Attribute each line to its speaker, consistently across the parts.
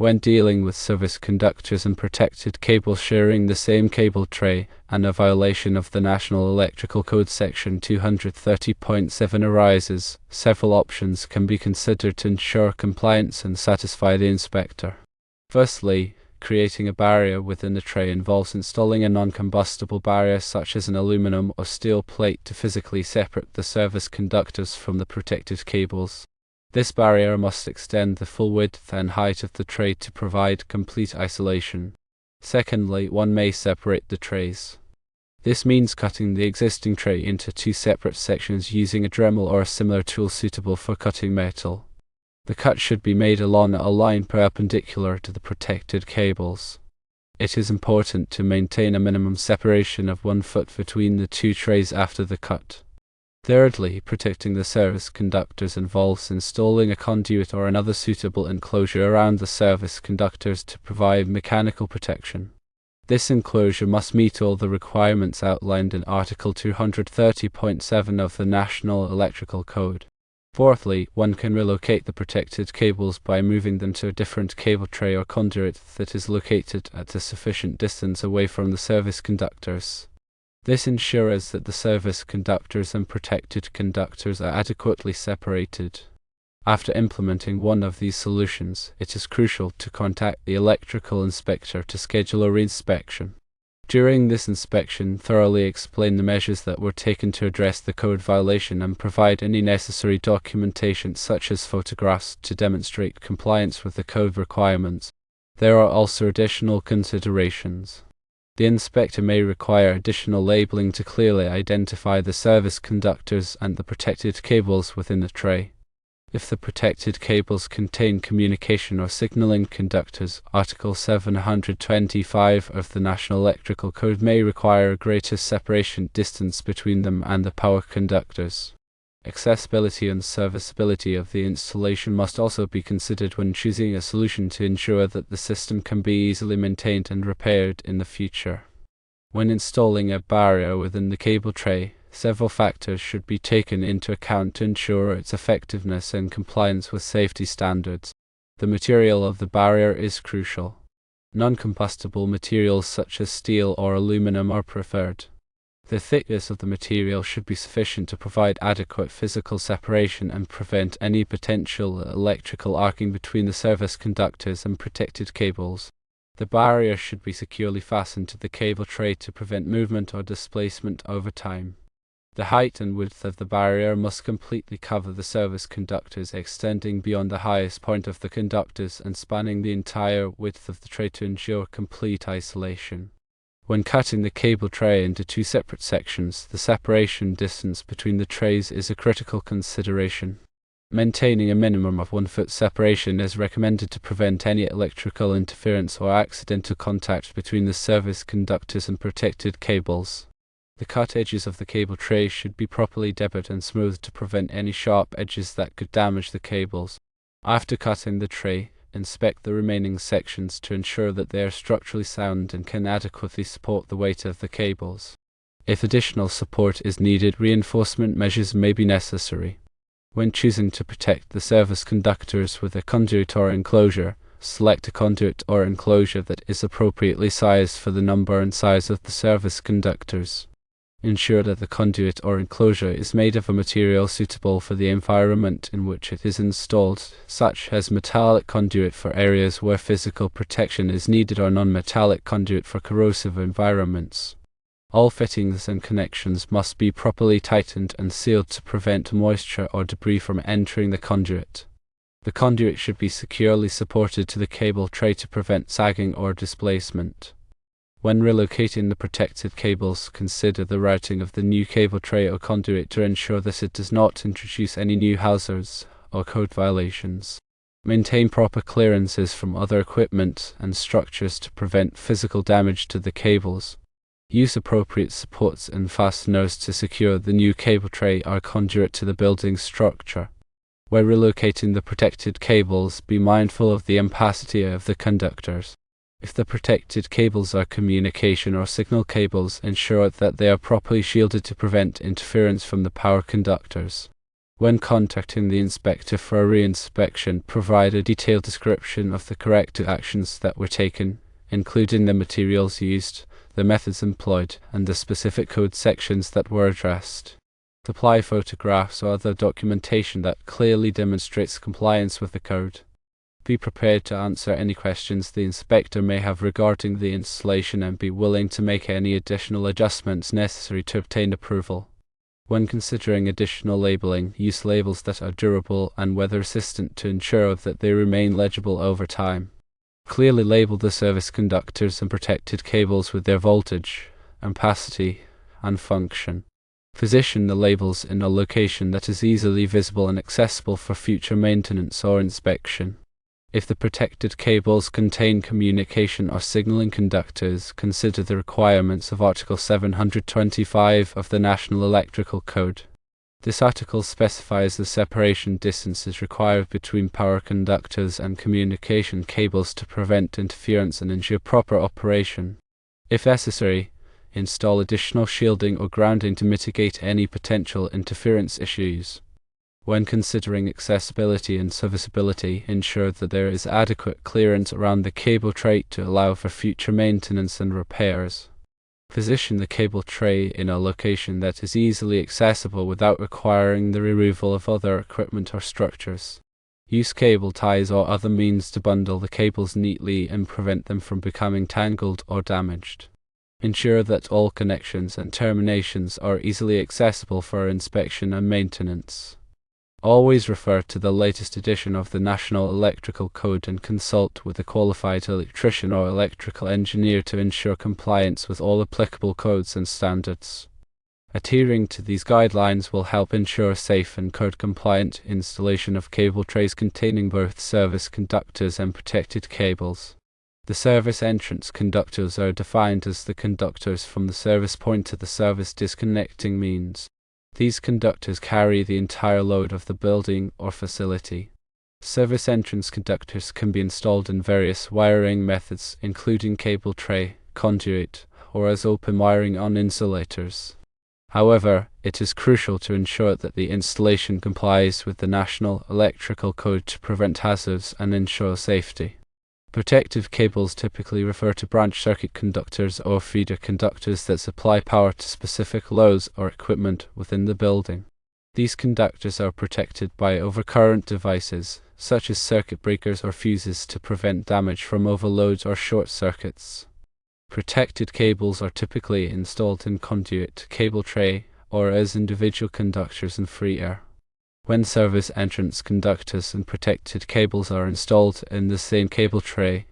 Speaker 1: when dealing with service conductors and protected cables sharing the same cable tray, and a violation of the National Electrical Code Section 230.7 arises, several options can be considered to ensure compliance and satisfy the inspector. Firstly, creating a barrier within the tray involves installing a non-combustible barrier such as an aluminum or steel plate to physically separate the service conductors from the protected cables. This barrier must extend the full width and height of the tray to provide complete isolation. Secondly, one may separate the trays. This means cutting the existing tray into two separate sections using a Dremel or a similar tool suitable for cutting metal. The cut should be made along a line perpendicular to the protected cables. It is important to maintain a minimum separation of 1 foot between the two trays after the cut. Thirdly, protecting the service conductors involves installing a conduit or another suitable enclosure around the service conductors to provide mechanical protection. This enclosure must meet all the requirements outlined in Article 230.7 of the National Electrical Code. Fourthly, one can relocate the protected cables by moving them to a different cable tray or conduit that is located at a sufficient distance away from the service conductors. This ensures that the service conductors and protected conductors are adequately separated. After implementing one of these solutions, it is crucial to contact the electrical inspector to schedule a reinspection. During this inspection, thoroughly explain the measures that were taken to address the code violation and provide any necessary documentation such as photographs to demonstrate compliance with the code requirements. There are also additional considerations. The inspector may require additional labeling to clearly identify the service conductors and the protected cables within the tray. If the protected cables contain communication or signaling conductors, Article 725 of the National Electrical Code may require a greater separation distance between them and the power conductors. Accessibility and serviceability of the installation must also be considered when choosing a solution to ensure that the system can be easily maintained and repaired in the future. When installing a barrier within the cable tray, several factors should be taken into account to ensure its effectiveness and compliance with safety standards. The material of the barrier is crucial. Non-combustible materials such as steel or aluminum are preferred. The thickness of the material should be sufficient to provide adequate physical separation and prevent any potential electrical arcing between the service conductors and protected cables. The barrier should be securely fastened to the cable tray to prevent movement or displacement over time. The height and width of the barrier must completely cover the service conductors, extending beyond the highest point of the conductors and spanning the entire width of the tray to ensure complete isolation. When cutting the cable tray into two separate sections, the separation distance between the trays is a critical consideration. Maintaining a minimum of 1 foot separation is recommended to prevent any electrical interference or accidental contact between the service conductors and protected cables. The cut edges of the cable tray should be properly deburred and smoothed to prevent any sharp edges that could damage the cables. After cutting the tray, inspect the remaining sections to ensure that they are structurally sound and can adequately support the weight of the cables. If additional support is needed, reinforcement measures may be necessary. When choosing to protect the service conductors with a conduit or enclosure, select a conduit or enclosure that is appropriately sized for the number and size of the service conductors. Ensure that the conduit or enclosure is made of a material suitable for the environment in which it is installed, such as metallic conduit for areas where physical protection is needed or non-metallic conduit for corrosive environments. All fittings and connections must be properly tightened and sealed to prevent moisture or debris from entering the conduit. The conduit should be securely supported to the cable tray to prevent sagging or displacement. When relocating the protected cables, consider the routing of the new cable tray or conduit to ensure that it does not introduce any new hazards or code violations. Maintain proper clearances from other equipment and structures to prevent physical damage to the cables. Use appropriate supports and fasteners to secure the new cable tray or conduit to the building structure. When relocating the protected cables, be mindful of the ampacity of the conductors. If the protected cables are communication or signal cables, ensure that they are properly shielded to prevent interference from the power conductors. When contacting the inspector for a re-inspection, provide a detailed description of the corrective actions that were taken, including the materials used, the methods employed, and the specific code sections that were addressed. Supply photographs or other documentation that clearly demonstrates compliance with the code. Be prepared to answer any questions the inspector may have regarding the installation and be willing to make any additional adjustments necessary to obtain approval. When considering additional labeling, use labels that are durable and weather resistant to ensure that they remain legible over time. Clearly label the service conductors and protected cables with their voltage, ampacity, and function. Position the labels in a location that is easily visible and accessible for future maintenance or inspection. If the protected cables contain communication or signaling conductors, consider the requirements of Article 725 of the National Electrical Code. This article specifies the separation distances required between power conductors and communication cables to prevent interference and ensure proper operation. If necessary, install additional shielding or grounding to mitigate any potential interference issues. When considering accessibility and serviceability, ensure that there is adequate clearance around the cable tray to allow for future maintenance and repairs. Position the cable tray in a location that is easily accessible without requiring the removal of other equipment or structures. Use cable ties or other means to bundle the cables neatly and prevent them from becoming tangled or damaged. Ensure that all connections and terminations are easily accessible for inspection and maintenance. Always refer to the latest edition of the National Electrical Code and consult with a qualified electrician or electrical engineer to ensure compliance with all applicable codes and standards. Adhering to these guidelines will help ensure safe and code-compliant installation of cable trays containing both service conductors and protected cables. The service entrance conductors are defined as the conductors from the service point to the service disconnecting means. These conductors carry the entire load of the building or facility. Service entrance conductors can be installed in various wiring methods, including cable tray, conduit, or as open wiring on insulators. However, it is crucial to ensure that the installation complies with the National Electrical Code to prevent hazards and ensure safety. Protective cables typically refer to branch circuit conductors or feeder conductors that supply power to specific loads or equipment within the building. These conductors are protected by overcurrent devices, such as circuit breakers or fuses, to prevent damage from overloads or short circuits. Protected cables are typically installed in conduit, cable tray, or as individual conductors in free air. When service entrance conductors and protected cables are installed in the same cable tray,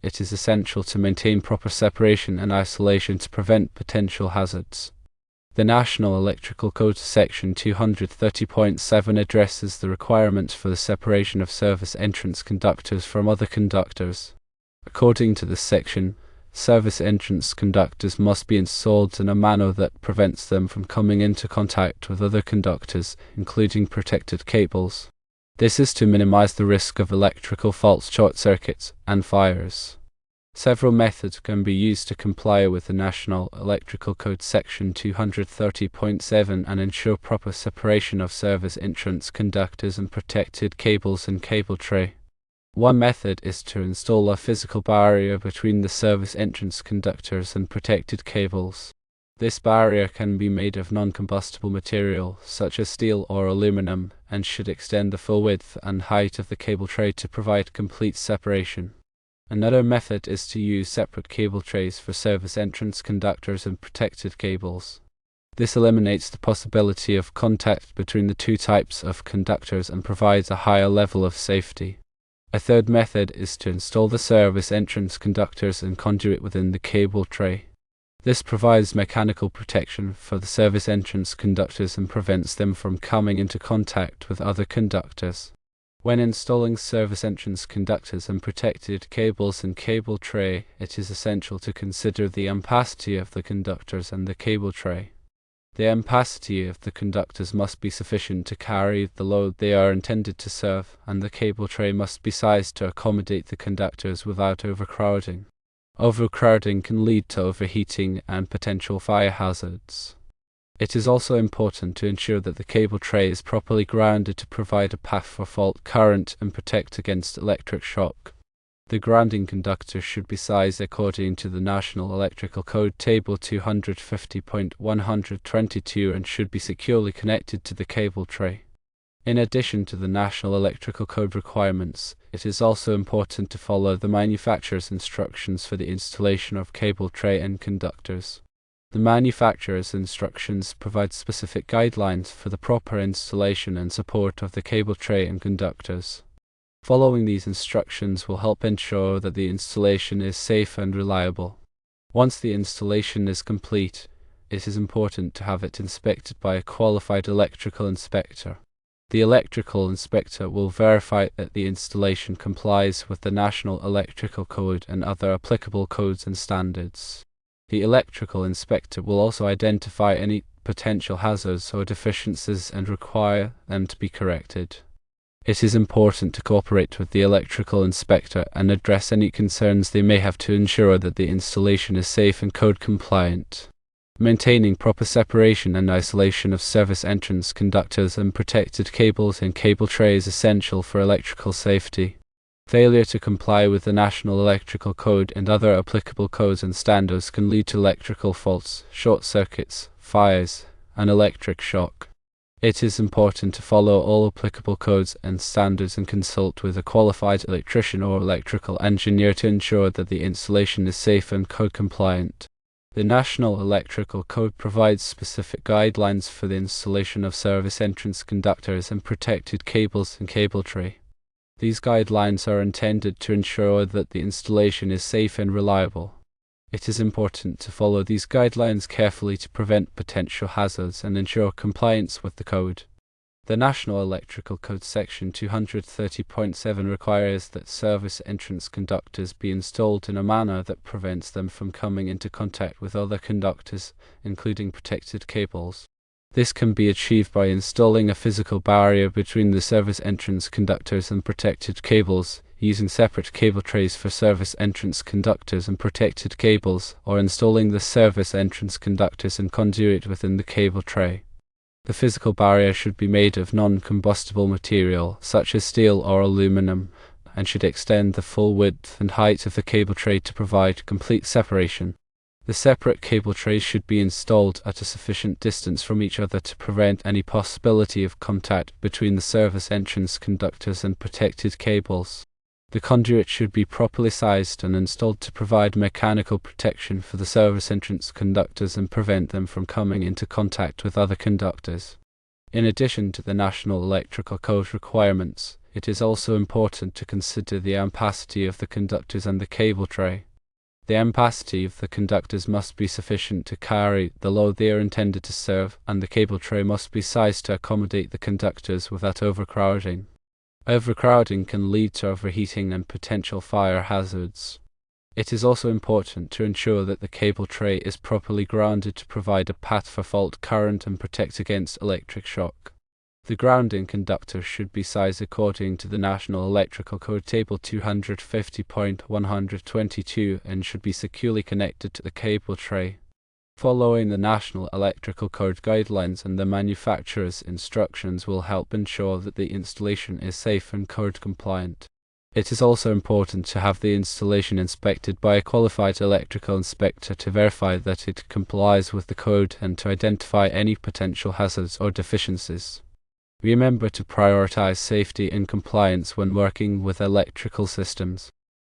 Speaker 1: it is essential to maintain proper separation and isolation to prevent potential hazards. The National Electrical Code Section 230.7 addresses the requirements for the separation of service entrance conductors from other conductors. According to this section, service entrance conductors must be installed in a manner that prevents them from coming into contact with other conductors, including protected cables. This is to minimize the risk of electrical faults, short circuits, and fires. Several methods can be used to comply with the National Electrical Code Section 230.7 and ensure proper separation of service entrance conductors and protected cables in cable tray. One method is to install a physical barrier between the service entrance conductors and protected cables. This barrier can be made of non-combustible material, such as steel or aluminum, and should extend the full width and height of the cable tray to provide complete separation. Another method is to use separate cable trays for service entrance conductors and protected cables. This eliminates the possibility of contact between the two types of conductors and provides a higher level of safety. A third method is to install the service entrance conductors and conduit within the cable tray. This provides mechanical protection for the service entrance conductors and prevents them from coming into contact with other conductors. When installing service entrance conductors and protected cables in cable tray, it is essential to consider the ampacity of the conductors and the cable tray. The ampacity of the conductors must be sufficient to carry the load they are intended to serve, and the cable tray must be sized to accommodate the conductors without overcrowding. Overcrowding can lead to overheating and potential fire hazards. It is also important to ensure that the cable tray is properly grounded to provide a path for fault current and protect against electric shock. The grounding conductor should be sized according to the National Electrical Code Table 250.122 and should be securely connected to the cable tray. In addition to the National Electrical Code requirements, it is also important to follow the manufacturer's instructions for the installation of cable tray and conductors. The manufacturer's instructions provide specific guidelines for the proper installation and support of the cable tray and conductors. Following these instructions will help ensure that the installation is safe and reliable. Once the installation is complete, it is important to have it inspected by a qualified electrical inspector. The electrical inspector will verify that the installation complies with the National Electrical Code and other applicable codes and standards. The electrical inspector will also identify any potential hazards or deficiencies and require them to be corrected. It is important to cooperate with the electrical inspector and address any concerns they may have to ensure that the installation is safe and code compliant. Maintaining proper separation and isolation of service entrance conductors and protected cables and cable tray is essential for electrical safety. Failure to comply with the National Electrical Code and other applicable codes and standards can lead to electrical faults, short circuits, fires, and electric shock. It is important to follow all applicable codes and standards and consult with a qualified electrician or electrical engineer to ensure that the installation is safe and code compliant. The National Electrical Code provides specific guidelines for the installation of service entrance conductors and protected cables and cable tray. These guidelines are intended to ensure that the installation is safe and reliable. It is important to follow these guidelines carefully to prevent potential hazards and ensure compliance with the code. The National Electrical Code Section 230.7 requires that service entrance conductors be installed in a manner that prevents them from coming into contact with other conductors, including protected cables. This can be achieved by installing a physical barrier between the service entrance conductors and protected cables, using separate cable trays for service entrance conductors and protected cables, or installing the service entrance conductors and conduit within the cable tray. The physical barrier should be made of non-combustible material, such as steel or aluminum, and should extend the full width and height of the cable tray to provide complete separation. The separate cable trays should be installed at a sufficient distance from each other to prevent any possibility of contact between the service entrance conductors and protected cables. The conduit should be properly sized and installed to provide mechanical protection for the service entrance conductors and prevent them from coming into contact with other conductors. In addition to the National Electrical Code requirements, it is also important to consider the ampacity of the conductors and the cable tray. The ampacity of the conductors must be sufficient to carry the load they are intended to serve, and the cable tray must be sized to accommodate the conductors without overcrowding. Overcrowding can lead to overheating and potential fire hazards. It is also important to ensure that the cable tray is properly grounded to provide a path for fault current and protect against electric shock. The grounding conductor should be sized according to the National Electrical Code Table 250.122 and should be securely connected to the cable tray. Following the National Electrical Code guidelines and the manufacturer's instructions will help ensure that the installation is safe and code compliant. It is also important to have the installation inspected by a qualified electrical inspector to verify that it complies with the code and to identify any potential hazards or deficiencies. Remember to prioritize safety and compliance when working with electrical systems.